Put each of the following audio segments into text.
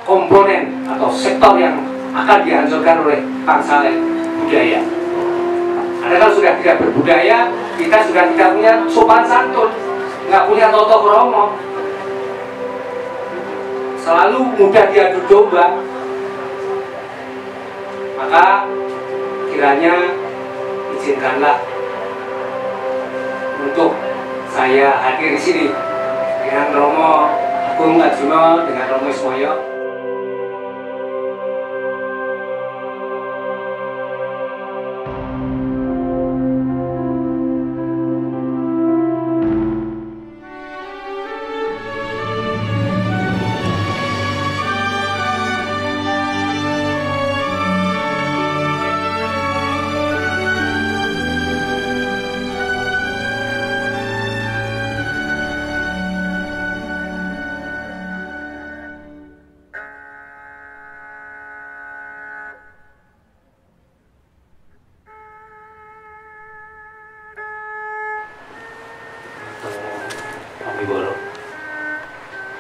komponen atau sektor yang akan dihancurkan oleh bangsa budaya. Anda kalau sudah tidak berbudaya, kita sudah tidak punya sopan santun, nggak punya toto kromo, selalu mudah diadu domba. Maka kiranya izinkanlah untuk saya hadir di sini dengan Romo Agung Arjuno, dengan Romo Ismoyo.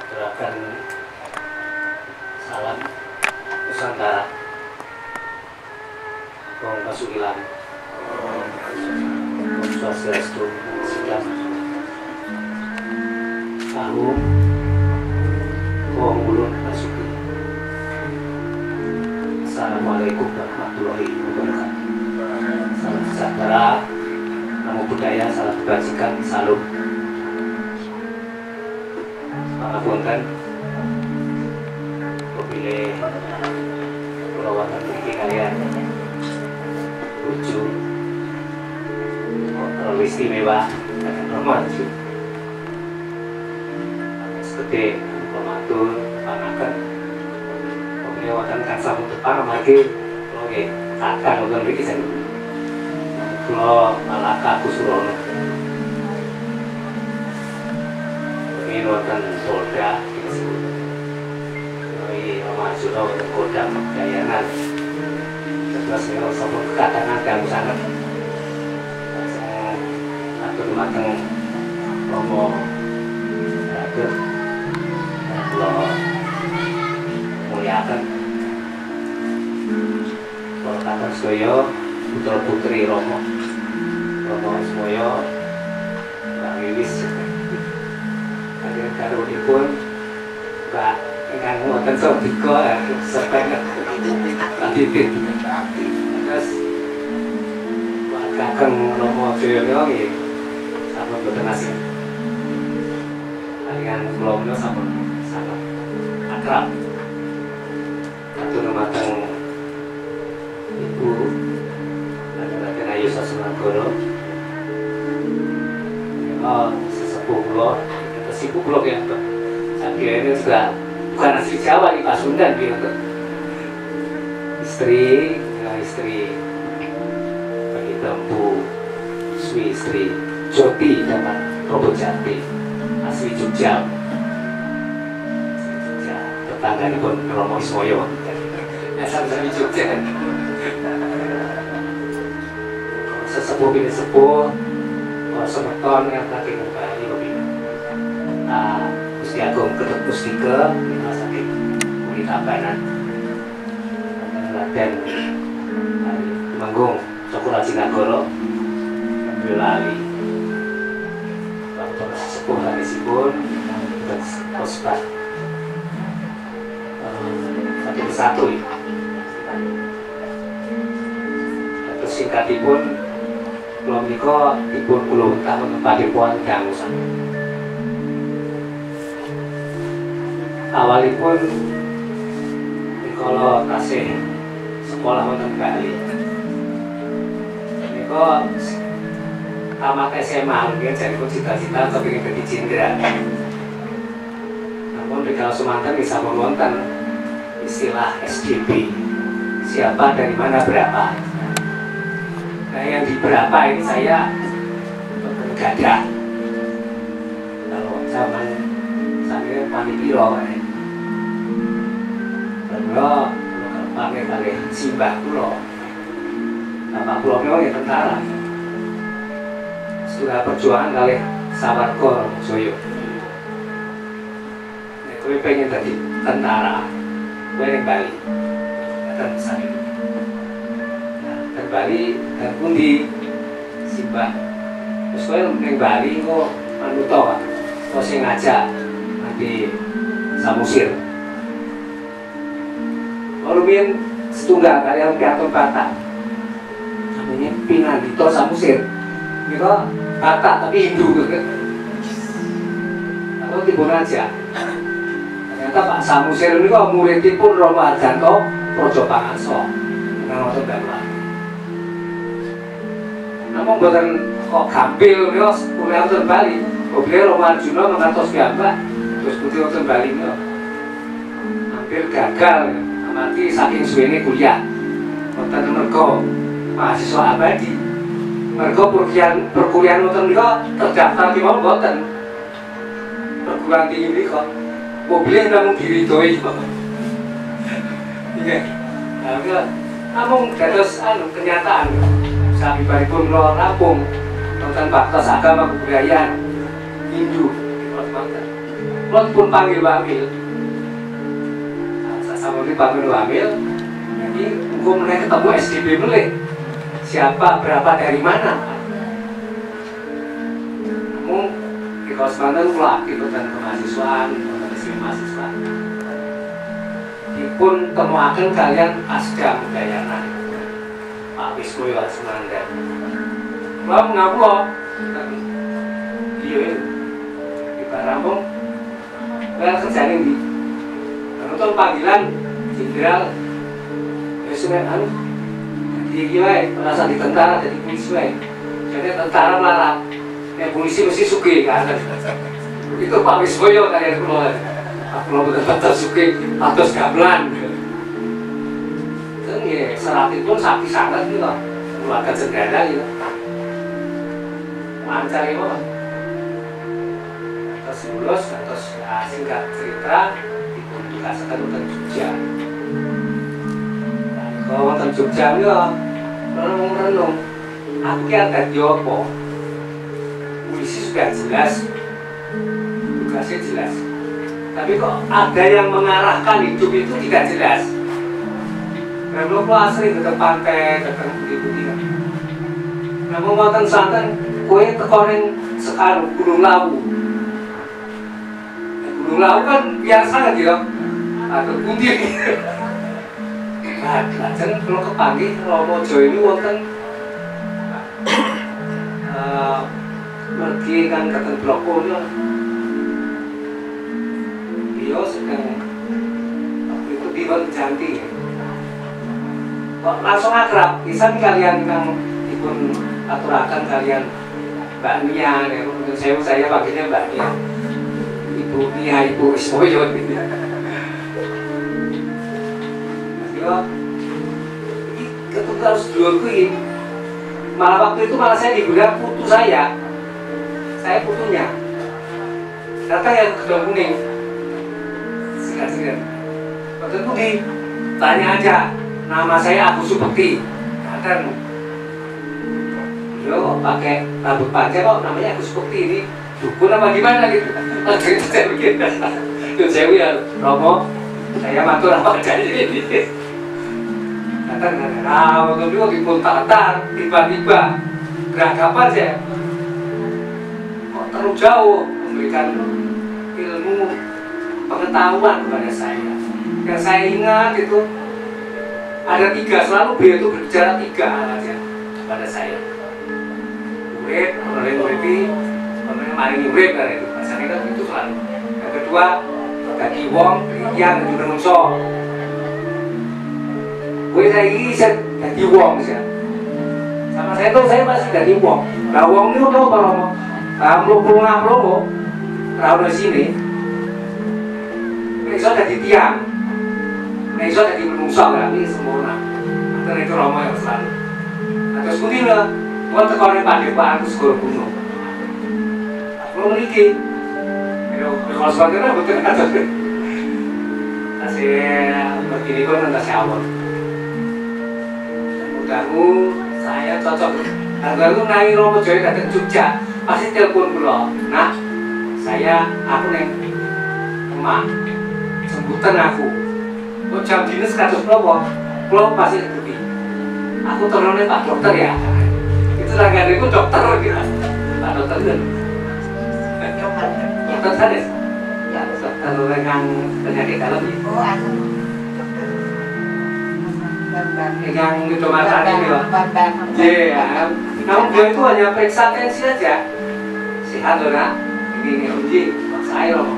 Gerakan salam Nusantara, Om Kasugilan, Om Swastiastu, Sedap, Ahum, Om Ulun Kasugi. Assalamualaikum warahmatullahi wabarakatuh. Salam sejahtera, namo buddhaya, salam kebajikan, salam. Pangapunten, pemilih perawatan tinggi kalian, lucu, terlalu istimewa, dan romantis. Seperti pematur, panakan, pemilih watan kan sama depan lagi, oke, akan bukan begitu. Kalau malaka kusurono. Ini wonten Polda disebut Roy Romansuno wonten Kodam Dayanan. Terus kalau sama kekatangan dan sangat atur mateng Romo Raden kalau muliakan kalau kata Soyo putra putri Romo Ismoyo Mbak Wiwis karo dipun Mbak ingkang wonten Sodika sepenget Adipit. Terus Pak Kakang Romo Joyono nggih sampun boten asing. Kaliyan kula menika sampun sangat akrab. Atur mateng Ibu Raden Ayu Sasmanggara. Sesepuh kula sibuk blog ya, saya ini sudah bukan asli Jawa di Pasundan dia istri bagi tempu suami istri Joti dengan Robo Jati asli Jogja tetangga di pun Romo Ismoyo asal-asal Jogja. Sesepuh ini sepuh semeton yang kaki kembali lebih Gusti Agung Ketut Mustika Rumah Sakit Uli Tabanan Raden Temanggung Cokro Jinagoro Yolali Bapak Sepuh Harisipun dan Osbat satu persatu ya. Terus singkatipun kula menika dipun kula tahun tempatipun dangusan. Awalipun kalau kasih sekolah wonten Bali. Nika tamat SMA mungkin jadi cita-cita kepingin jadi jenderal. Namun di kalau Sumatera bisa wonten istilah SDB. Siapa dari mana berapa. Nah yang di berapa ini saya gadah. Kalau zaman saya panipiro kula pakai kali simbah kula. Bapak kula menika tentara. Sudah perjuangan kali Sawarga Joyo. Nek kowe pengen dadi tentara, gue yang Bali dan besar itu. Nah, dan Bali dan pundi Simbah. Terus gue yang Bali kok manuto kan, kok sing ngajak nanti Samusir. Lalu biar setunggal kalian piaton Batak, namanya Pinandito Samusir. Itu Batak tapi Hindu kan. Lalu timbul aja. Ternyata Pak Samusir ini kok muridipun Romo Harjanto Projo Pangarso. Nang wonten Bali. Namun bukan kok gampil niku kuliah wonten Bali. Beliau Romo Arjuna mengantos piyambak terus putih wonten Bali niku. Hampir gagal amati saking suwene kuliah. Wonten mergo mahasiswa abadi. Mergo perkuliahan wonten niku terdaftar di mawon mboten. Perguruan tinggi niku mobilnya namun diridhoi kok. Iya. Namun dados kenyataan. Sabibaripun kula rampung wonten baktos agama kebudayaan Hindu kula pun panggil-panggil. Sasamune panggil-panggil. Jadi engko meneh ketemu SDB melih. Siapa, berapa, dari mana? Namun di Kos Banten kula aktif dan kemahasiswaan, mahasiswa. Dipun temuaken kalian Asda Udayana Pak Wisnu Yasmanda. Kula mengaku iya di Barampung kalian kerjane ndi? Nonton panggilan jenderal wis anu iki wae merasa di tentara jadi polisi wae. Jadi tentara melarat. Polisi mesti sugih kan. Itu Pak Wiswoyo kalian kula. Aku betul-betul suki atas gamelan. Itu ya seratipun sakti sangat gitu, keluarga cendana gitu. Lancar itu. Terus lulus, terus singkat cerita dipun dikasakan wonten Jogja. Kalau wonten Jogja itu renung-renung. Aku ki dadi apa? Polisi sudah jelas, tugasnya jelas. Tapi kok ada yang mengarahkan hidup itu tidak jelas. Kalau aku sering ke pantai, ke budi-budi kan. Namun wonten santen, kue tekonin sekarang Gunung Lawu. Gunung Lawu kan biasa kan ya, atau budi. Nah, belajar kalau kepanggih Romo Jo ini wonten pergi kan ke Blokone. Beliau sedang waktu itu di Janti. Kok langsung akrab, bisa kalian yang ikut aturakan kalian Mbak Nia, ya, saya panggilnya Mbak Nia, Ibu Nia, Ibu Wiswoyo gitu. Beliau ketuk harus dulu ini. Malah waktu itu malah saya dibilang putu saya putunya. Datang yang ke Gedung Kuning. Sikat. Waktu itu ditanya aja, nama saya Agus Subekti. Katakan, yo pakai rambut panjang kok namanya Agus Subekti ini dukun apa gimana gitu. Itu saya bikin. Itu saya ya Romo, saya matur apa adanya ini. Katakan, waktu itu dipun tatar, tiba-tiba geragapan saya. Kok terlalu jauh memberikan ilmu pengetahuan kepada saya. Yang saya ingat itu ada 3, selalu beliau itu berbicara 3 aja kepada saya. Urip, urip, maring urip kan itu. Bahasanya kan itu selalu. Yang kedua, dadi wong, yang dadi menungso. Kowe saiki dadi wong sih. Sama saya tuh saya masih dadi wong. Lah wong niku to kalau mlumpung-mlumpung ra ono sini. Nek iso dadi tiang. Nek iso dadi menungso berarti sempurna. Antara itu Romo yang selalu. Nah, terus mungkin lah, gua tekone Padepokan Segoro Gunung. Aku mriki. Kalau sebenarnya betul kan. Kasih begini kok nanti saya awal. Mudah-mudahan saya cocok. Lalu nangi Romo Joyo datang Jogja, pasti telepon kula. Nah, aku neng emak, sebutan aku. Kok jam dinas kados nopo, kula masih ngerti. Aku turunnya Pak Dokter ya. Itu langgananku dokter gitu. Pak Dokter kan. Dokter sanes. Ya, dokter dengan penyakit dalam. Oh, anu. Yang itu mata ini loh. Iya. Namun dia itu hanya periksa tensi aja. Sehat loh nak. Ini uji saya loh.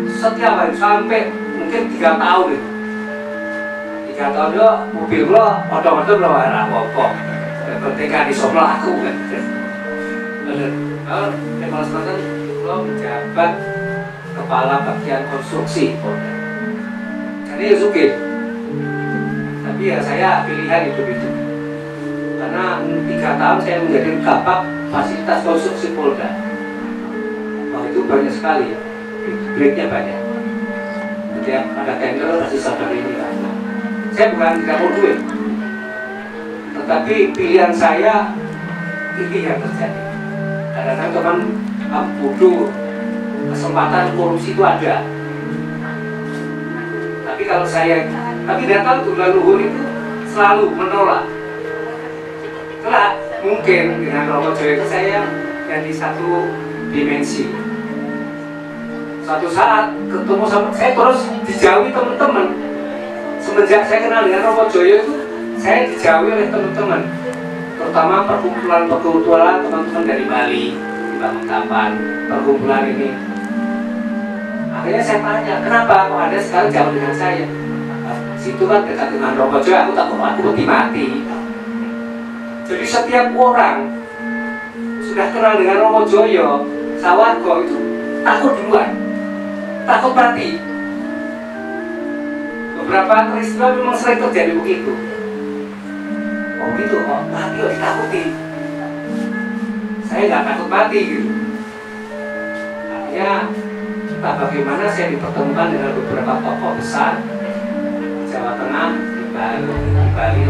Setiap hari sampai mungkin 3 tahun itu. 3 tahun itu mobil lo otomatis lo ada apa-apa. Ketika di sebelah aku kan. Kalau Kemal Selatan lo menjabat kepala bagian konstruksi. Jadi ya suke. Tapi ya saya pilihan hidup itu. Karena 3 tahun saya menjadi kabak fasilitas konstruksi Polda. Wah itu banyak sekali ya. Breaknya banyak. Setiap ada tender kasih saudara ini lah. Saya bukan tidak mau duit, tetapi pilihan saya ini yang terjadi. Kadang-kadang teman butuh kesempatan korupsi itu ada. Tapi kalau saya, tapi datang tuh leluhur itu selalu menolak. Itulah mungkin dengan Romo Joyo itu saya jadi satu dimensi. Suatu saat ketemu sama saya terus dijauhi teman-teman. Semenjak saya kenal dengan Romo Joyo itu, saya dijauhi oleh teman-teman, terutama perkumpulan teman-teman dari Bali, di Balikpapan, perkumpulan ini. Akhirnya saya tanya, kenapa kok Anda sekarang jauh dengan saya? Situ kan dekat dengan Romo Joyo, aku takut aku mati. Jadi setiap orang sudah kenal dengan Romo Joyo, Sawargo itu takut duluan, takut mati. Beberapa peristiwa memang sering terjadi begitu. Oh gitu, oh mati oh ditakuti. Saya nggak takut mati gitu. Akhirnya entah bagaimana saya dipertemukan dengan beberapa tokoh besar Jawa Tengah, di Bali.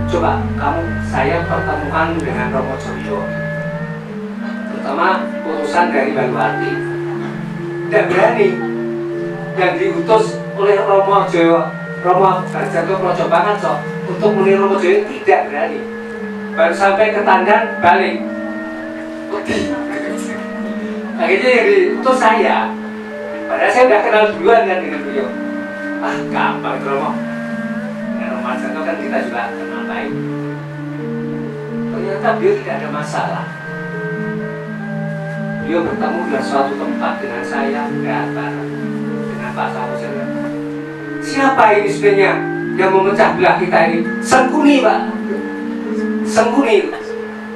Coba kamu saya pertemukan dengan Romo Joyo, terutama utusan dari Banyuwangi. Tidak berani yang diutus oleh Romo Joyo, Romo Harjanto Projobangan untuk meniru Romo Joyo tidak berani. Baru sampai ke Tandan balik. Akhirnya yang diutus saya. Padahal saya sudah kenal duluan kan dengan beliau. Ah gampang itu Romo. Dengan Romo Harjanto kan kita juga kenal baik. Ternyata beliau tidak ada masalah. Beliau bertemu di suatu tempat dengan saya, dengan Pak Samuel. Siapa ini sebenarnya yang memecah belah kita ini? Sengkuni Pak, Sengkuni.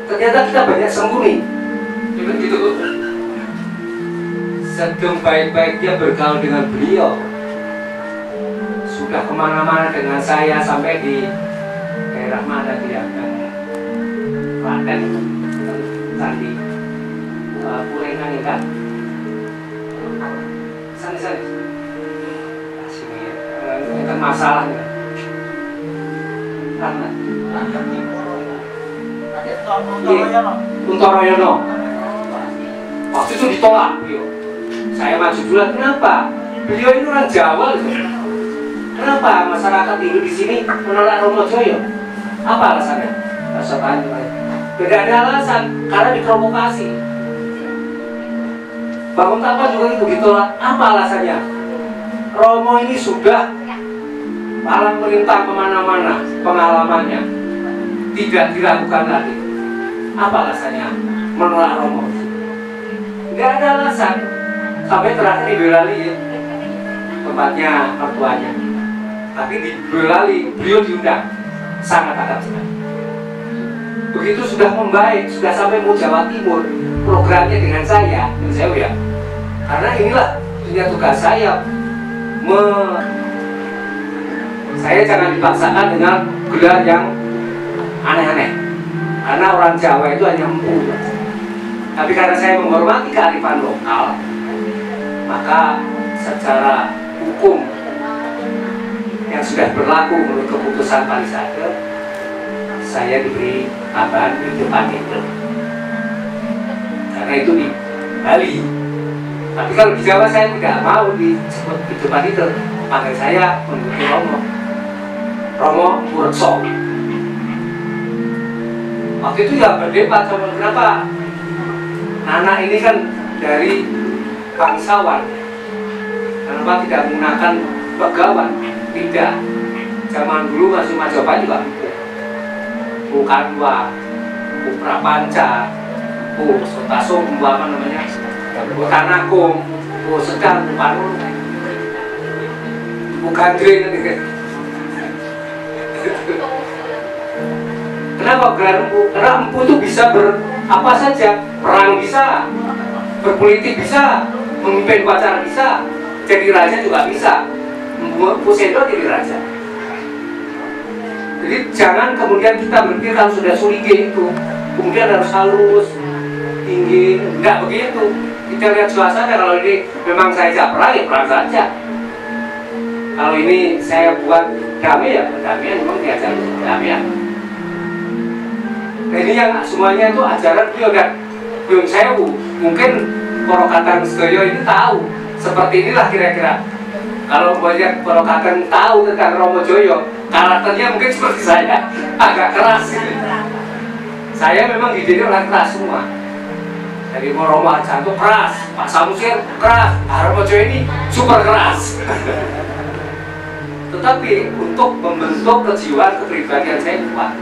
Ternyata kita banyak Sengkuni. Begitu. Sedang baik-baiknya bergaul dengan beliau. Sudah kemana-mana dengan saya sampai di daerah mana dia? Klaten, Sandi, Kurengan ini kan? Sandi. Ini masalahnya karena Kuntoroyono waktu itu ditolak beliau. Saya maju bulan, kenapa? Beliau ini orang Jawa gitu. Kenapa masyarakat Hindu di sini menolak Romo Joyo? Apa alasannya? Tidak ada alasan, karena diprovokasi. Bangun Tapa juga itu ditolak. Apa alasannya? Romo ini sudah malang melintang kemana-mana pengalamannya, tidak dilakukan lagi. Apa alasannya menolak Romo? Tidak ada alasan. Sampai terakhir di Boyolali ya, tempatnya mertuanya. Tapi di Boyolali beliau diundang, sangat adat sekali. Begitu sudah membaik, sudah sampai mau Jawa Timur, programnya dengan saya ya. Karena inilah tugas saya. Saya jangan dipaksakan dengan gelar yang aneh-aneh. Karena orang Jawa itu hanya empu. Tapi karena saya menghormati kearifan lokal, maka secara hukum yang sudah berlaku menurut keputusan Parisade, saya diberi tambahan di depan itu. Karena itu di Bali. Tapi kalau di Jawa saya tidak mau disebut di depan itu. panggil saya mengikuti Romo Purekso. Waktu itu ya berdebat sama kenapa anak ini kan dari bangsawan, kenapa tidak menggunakan begawan? Tidak, zaman dulu masih Majapahit juga bukan dua Prapanca, Sotaso, apa namanya, Tanakum, Sedang, Panul, bukan Dre. Kenapa gelar empu? Karena empu itu bisa apa saja, perang bisa, berpolitik bisa, memimpin upacara bisa, jadi raja juga bisa. Empu sendok jadi raja. Jadi jangan kemudian kita berpikir kalau sudah sulige itu kemudian harus halus, tinggi, enggak begitu. Kita lihat suasana, kalau ini memang saya ajak perang, ya perang saja. Kalau ini saya buat damai, ya damai, memang diajar damai. Nah ini yang semuanya itu ajaran beliau dan belum saya mungkin Porokatan Sedoyo ini tahu seperti inilah kira-kira. Kalau banyak Porokatan tahu tentang Romo Joyo, karakternya mungkin seperti saya, agak keras. Saya memang dididik oleh keras semua. Jadi Romo Arjanto keras, Pak Samusir keras, Romo Joyo ini super keras. Tetapi untuk membentuk kejiwaan kepribadian saya kuat.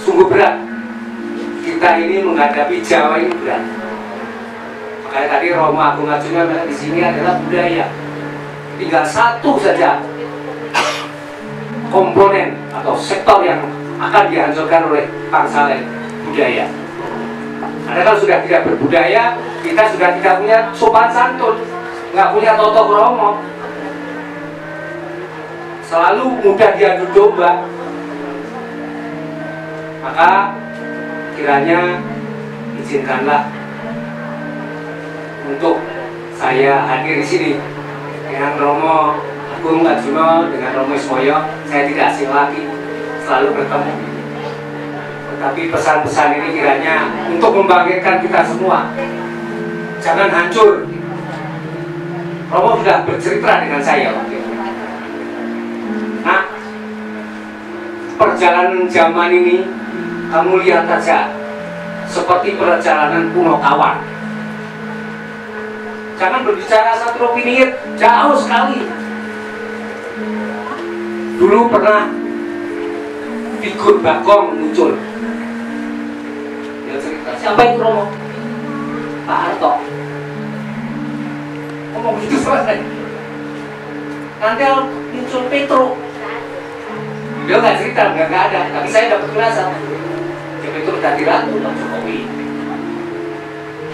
Sungguh berat. Kita ini menghadapi Jawa ini berat. Makanya tadi Romo Agung Arjuna di sini adalah budaya. Tinggal satu saja komponen atau sektor yang akan dihancurkan oleh bangsa lain, budaya. Karena kalau sudah tidak berbudaya, kita sudah tidak punya sopan santun, nggak punya toto kromo, selalu mudah diadu domba. Maka kiranya izinkanlah untuk saya hadir di sini dengan Romo Agung Arjuna, dengan Romo Ismoyo. Saya tidak asing lagi, selalu bertemu. Tetapi pesan-pesan ini kiranya untuk membangkitkan kita semua. Jangan hancur. Romo sudah bercerita dengan saya waktu itu. Nah, perjalanan zaman ini kamu lihat saja seperti perjalanan Pulau Kawan. Jangan berbicara satu opini, jauh sekali. Dulu pernah figur Bagong muncul. Dia cerita, siapa itu Romo? Pak Harto. Ngomong gitu selesai. Nanti muncul Petro. Dia nggak cerita, nggak ada. Tapi saya dapat penjelasan. Itu udah diratu Pak Jokowi.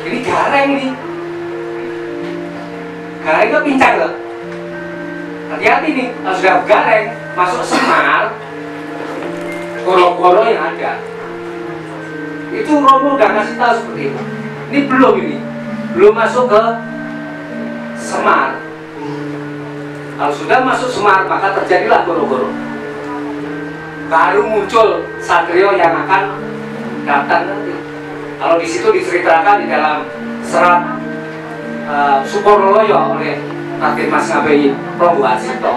Ini gareng nih. Garengnya pincang loh. Hati-hati nih, kalau sudah gareng masuk Semar, koro-koro yang ada. Itu Romo udah kasih tahu seperti itu. Ini belum masuk ke Semar. Kalau sudah masuk Semar, maka terjadilah koro-koro. Baru muncul satrio yang akan datang nanti. Kalau di situ diceritakan di dalam serat Sukoroloyo oleh Raden Mas Ngabeyi Prabu Asito,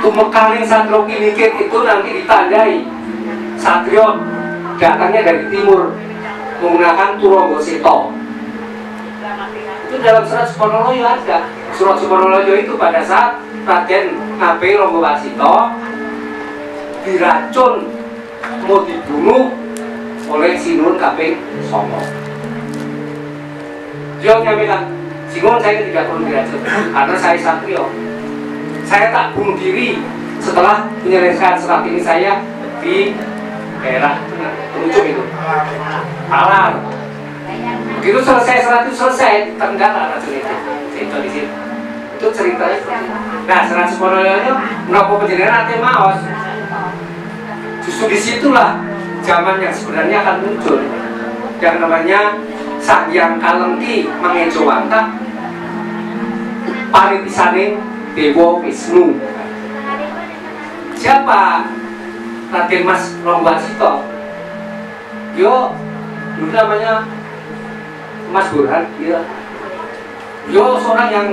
tumekaling satrio kinikit itu nanti ditandai satrio datangnya dari timur menggunakan Turonggosito. Itu dalam serat Sukoroloyo ada. Surat Sukoroloyo itu pada saat Raden Ngabeyi Prabu Asito diracun mau dibunuh oleh Sinun Kaping Songo. Dia menyampaikan, Sinun saya tidak perlu diracun karena saya satrio. Saya tak bunuh diri setelah menyelesaikan serat ini saya di daerah Terucuk itu Alar. Begitu selesai serat itu selesai, terenggalah racun itu. Itu di sini. Itu ceritanya. Nah, serat Sukoroloyo menapa penjenengan ate maos. Justru disitulah zaman yang sebenarnya akan muncul yang namanya Sang Hyang Kalengki Mangejowanta Paritisane Dewa Wisnu. Siapa Raden Mas Rombasito? Yo dulu namanya Mas Burhan. Yo seorang yang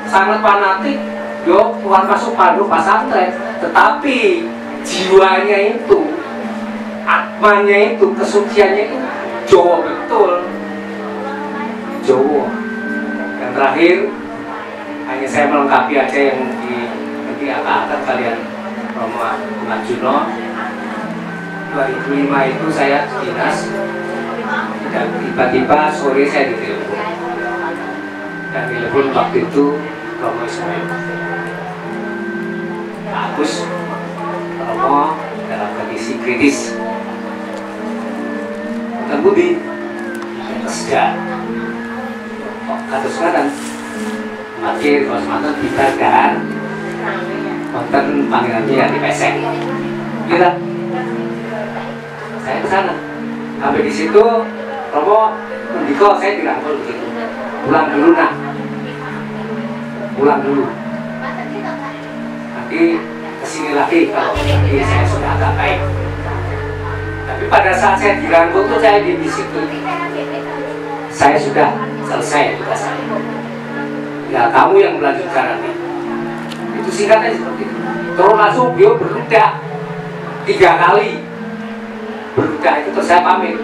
sangat fanatik, yo keluar masuk pondok pesantren, tetapi jiwanya itu, atmanya itu, kesuciannya itu Jawa betul, Jawa. Yang terakhir hanya saya melengkapi aja yang di atas kalian Romo Arjuno. 2005 itu saya dinas, dan tiba-tiba sore saya ditelepon, dan telepon waktu itu Romo Ismail, Agus, Romo dalam kondisi kritis, dan Budi sedang kados kan akhir kosmonautan kita dan konten panggilannya yang di pesek kita, saya ke sana. Sampai di situ Romo mendiko saya dirangkul begitu, pulang dulu nak, pulang dulu, nanti kesini lagi kalau nanti saya sudah agak baik. Tapi pada saat saya dirangkul tuh saya di situ, saya sudah selesai tugas saya. Ya kamu yang melanjutkan nanti. Itu singkatnya seperti itu. Terus langsung beliau berudah 3 kali. Berudah itu terus saya pamit.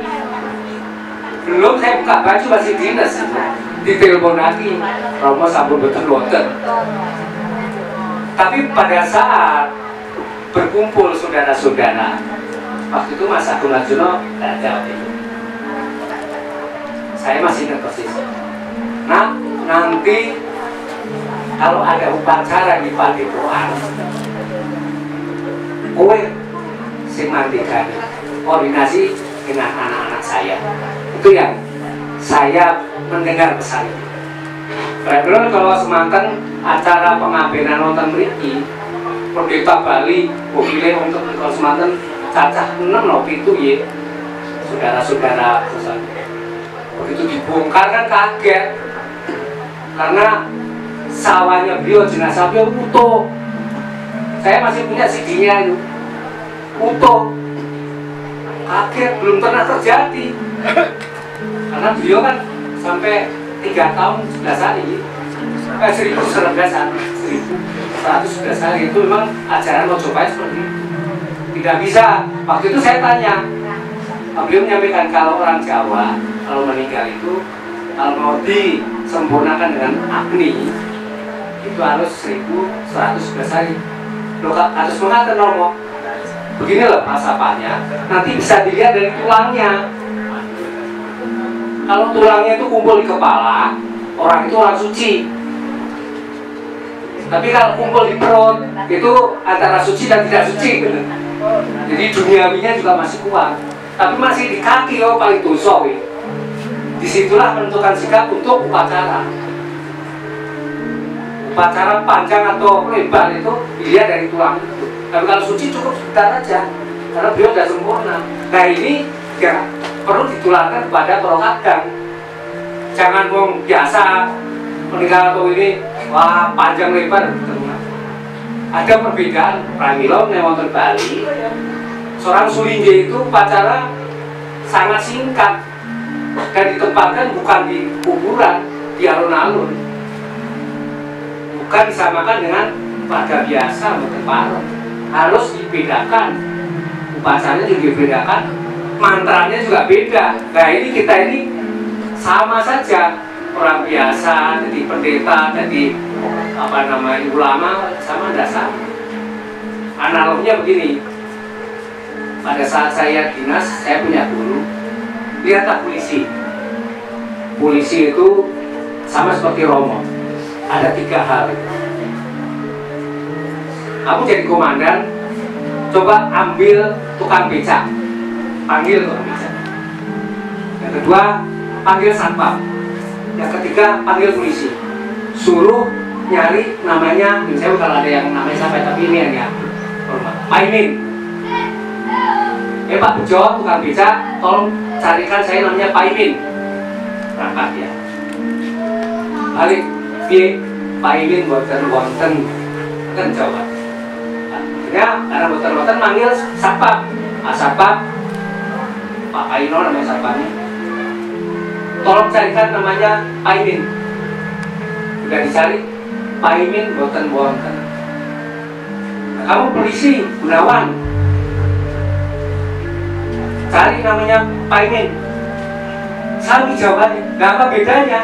Belum saya buka baju masih dinas. Ditelepon lagi, Romo sampun boten-boten. Tapi pada saat berkumpul saudara-saudara, waktu itu Mas Agung Arjuno tidak ada waktu itu. Saya masih ingat persis. Nah, nanti kalau ada upacara di Padepokan, kowe sing mandikan, koordinasi dengan anak-anak saya. Itu yang saya mendengar pesan itu. Padahal kalau semanten acara pengambilan nonton mriki, Pendeta Bali mobilnya untuk kalau semanten cacah 6 loh itu ya, saudara-saudara. Begitu dibongkar kan kaget, karena sawahnya beliau, jenazah beliau utuh. Saya masih punya CD-nya itu, utuh. Kaget, belum pernah terjadi. Karena beliau kan sampai 3 tahun 11 hari, 1111 hari itu memang ajaran Mojopahit seperti itu. Tidak bisa. Waktu itu saya tanya, beliau menyampaikan kalau orang Jawa kalau meninggal itu kalau mau disempurnakan dengan agni itu harus 1111 hari. Loh harus mengatakan Romo, begini loh masapannya, nanti bisa dilihat dari tulangnya. Kalau tulangnya itu kumpul di kepala, orang itu orang suci. Tapi kalau kumpul di perut, itu antara suci dan tidak suci. Jadi duniawinya juga masih kuat. Tapi masih di kaki oh paling dosa. Disitulah menentukan sikap untuk upacara. Upacara panjang atau lebar itu dilihat dari tulang itu. Tapi kalau suci cukup sebentar aja, karena beliau sudah sempurna. Nah ini ya perlu ditularkan kepada para kadang. Jangan wong biasa meninggal atau ini wah panjang lebar. Ada perbedaan. Pramila wonten Bali, seorang Sulingge itu upacara sangat singkat dan ditempatkan bukan di kuburan, di alun-alun, bukan disamakan dengan pada biasa bertempatan. Harus dibedakan, upacaranya juga dibedakan, mantranya juga beda. Nah ini kita ini sama saja, orang biasa jadi pendeta, jadi apa namanya ulama, sama dasar. Analognya begini, pada saat saya dinas, saya punya guru, lihatlah polisi. Polisi itu sama seperti Romo, ada 3 hal. Kamu jadi komandan, coba ambil tukang becak, panggil tukang becak. Yang kedua, panggil satpam. Yang ketiga, panggil polisi. Suruh nyari namanya, misalnya kalau ada yang namanya sampai tapi ini yang ya, Pak Imin. Pak Bejo, tukang becak, tolong carikan saya namanya Pak Imin. Berangkat ya. Balik, Pak Imin boten wonten kan jawab. Ya, karena boten manggil satpam. Satpam, Pak Paino namanya satpamnya. Tolong carikan namanya Pak Imin. Sudah dicari, Paimin boten wonten. Nah, kamu polisi, Gunawan, cari namanya Paimin. Sami jawabannya, nggak apa bedanya.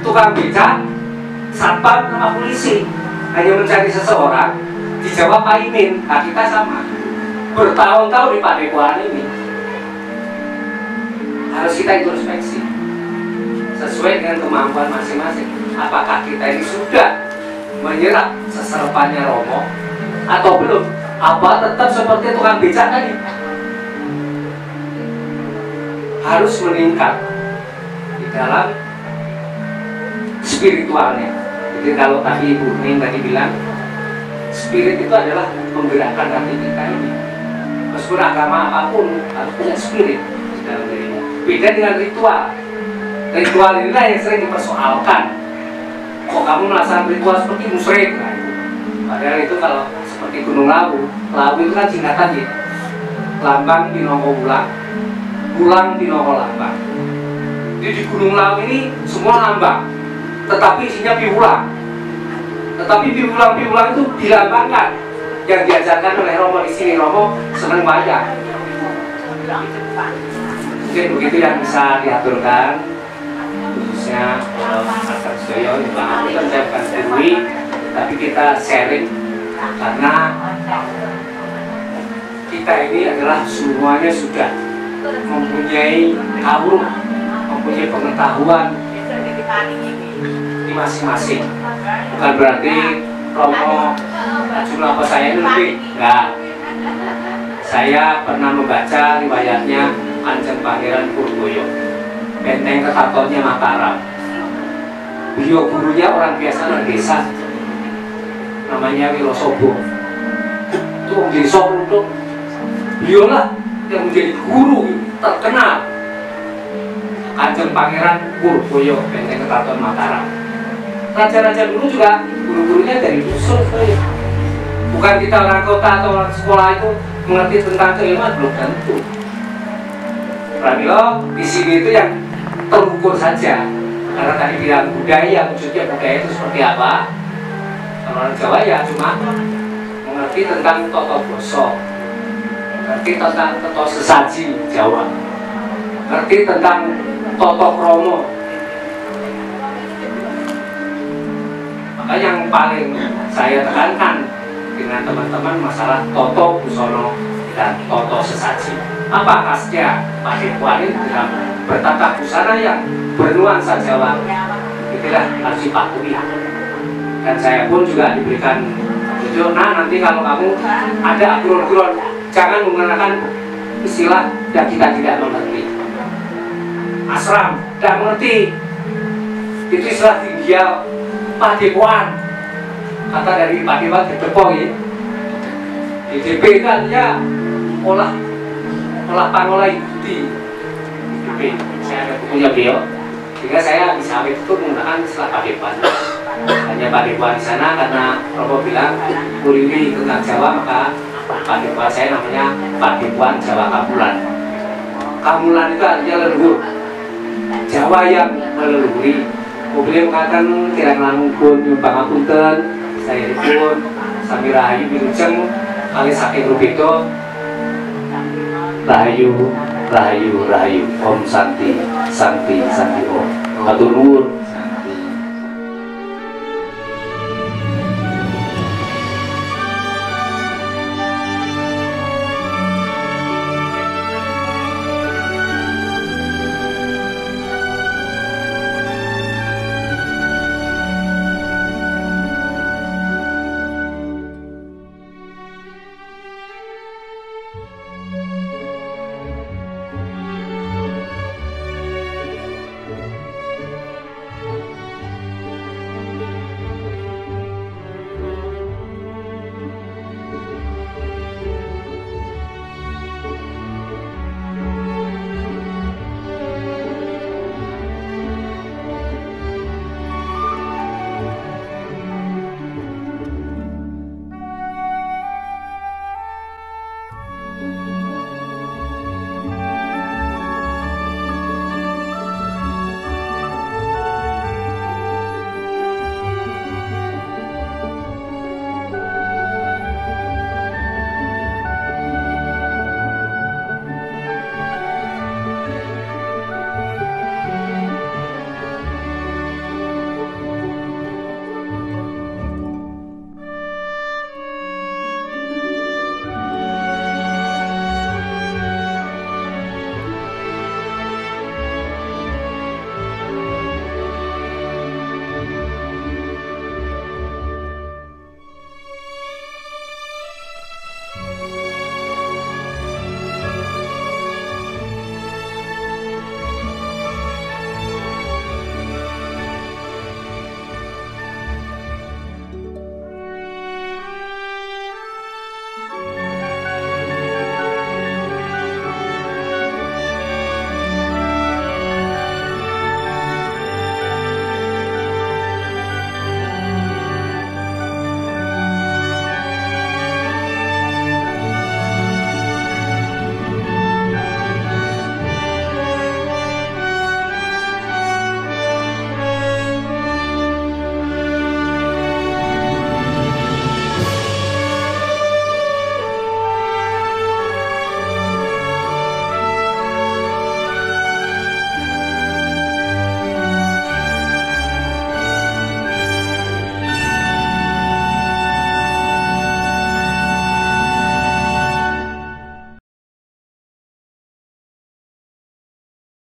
Tukang beca, satpam sama polisi hanya mencari seseorang, dijawab Paimin. Nah, kita sama. Bertahun-tahun di Padepokan ini harus kita introspeksi sesuai dengan kemampuan masing-masing. Apakah kita ini sudah menyerap seserpannya Romo atau belum? Apa tetap seperti tukang becak tadi? Harus meningkat di dalam spiritualnya. Jadi kalau tadi Ibu Ning tadi bilang spirit itu adalah menggerakkan hati kita ini. Meskipun agama apapun harus punya spirit di dalam dirinya. Beda dengan ritual. Ritual inilah yang sering dipersoalkan. Kok kamu melaksanakan ritual seperti musyrik? Nah, itu. Padahal itu kalau seperti Gunung Lawu, Lawu itu kan singkatan ya. Lambang Pinoko Wulang, Wulang Pinoko Lambang. Jadi di Gunung Lawu ini semua lambang, tetapi isinya piwulang. Tetapi piwulang-piwulang itu dilambangkan. Yang diajarkan oleh Romo di sini, Romo seneng wayang. Mungkin begitu yang bisa diaturkan, khususnya Master Sedoyo, saya bukan gurui, tapi kita sharing karena kita ini adalah semuanya sudah mempunyai kawruh, mempunyai pengetahuan di masing-masing. Bukan berarti Romo jumlah apa saya lebih, enggak. Saya pernah membaca riwayatnya Kanjeng Pangeran Purboyo, Benteng Ketatonnya Mataram. Beliau gurunya orang biasa dari desa, namanya Wilosobo. Itu orang desa untuk beliau lah yang menjadi guru terkenal. Kanjeng Pangeran Purboyo, Benteng Ketaton Mataram. Raja-raja dulu juga guru-gurunya dari dusun, bukan kita orang kota atau orang sekolah itu mengerti tentang keilmuan, belum tentu. Pramilo di sini itu yang terukur saja, karena tadi bilang budaya, wujudnya budaya itu seperti apa. Kalau orang Jawa ya cuma mengerti tentang toto boso, mengerti tentang toto sesaji Jawa, mengerti tentang toto kromo. Maka yang paling saya tekankan dengan teman-teman masalah toto busono dan toto sesaji. Apa khasnya Padepokan dalam bertata busana yang bernuansa Jawa? Itulah harus dipatuhi. Dan saya pun juga diberikan petunjuk, nah nanti kalau kamu ada agron-agron, jangan menggunakan istilah yang kita tidak mengerti. Asram, tidak mengerti. Itu istilah tinggal Padepokan, kata dari Padepokan ke Depok ya. Di DP itu artinya olah pangolah ikuti. DP, saya ada bukunya beliau, sehingga saya bisa itu menggunakan istilah Padepokan. Hanya Padepokan di sana karena Robo bilang kulini tentang Jawa, maka Padepokan saya namanya Padepokan Jawa Kamulan. Kamulan itu artinya leluhur, Jawa yang meleluhuri. Beliau mengatakan kirang langkung pun nyumbang apunten saya pun sami rahayu wilujeng kali saking rubedo rahayu rahayu rahayu Om Santi Santi Santi Om. Matur nuwun.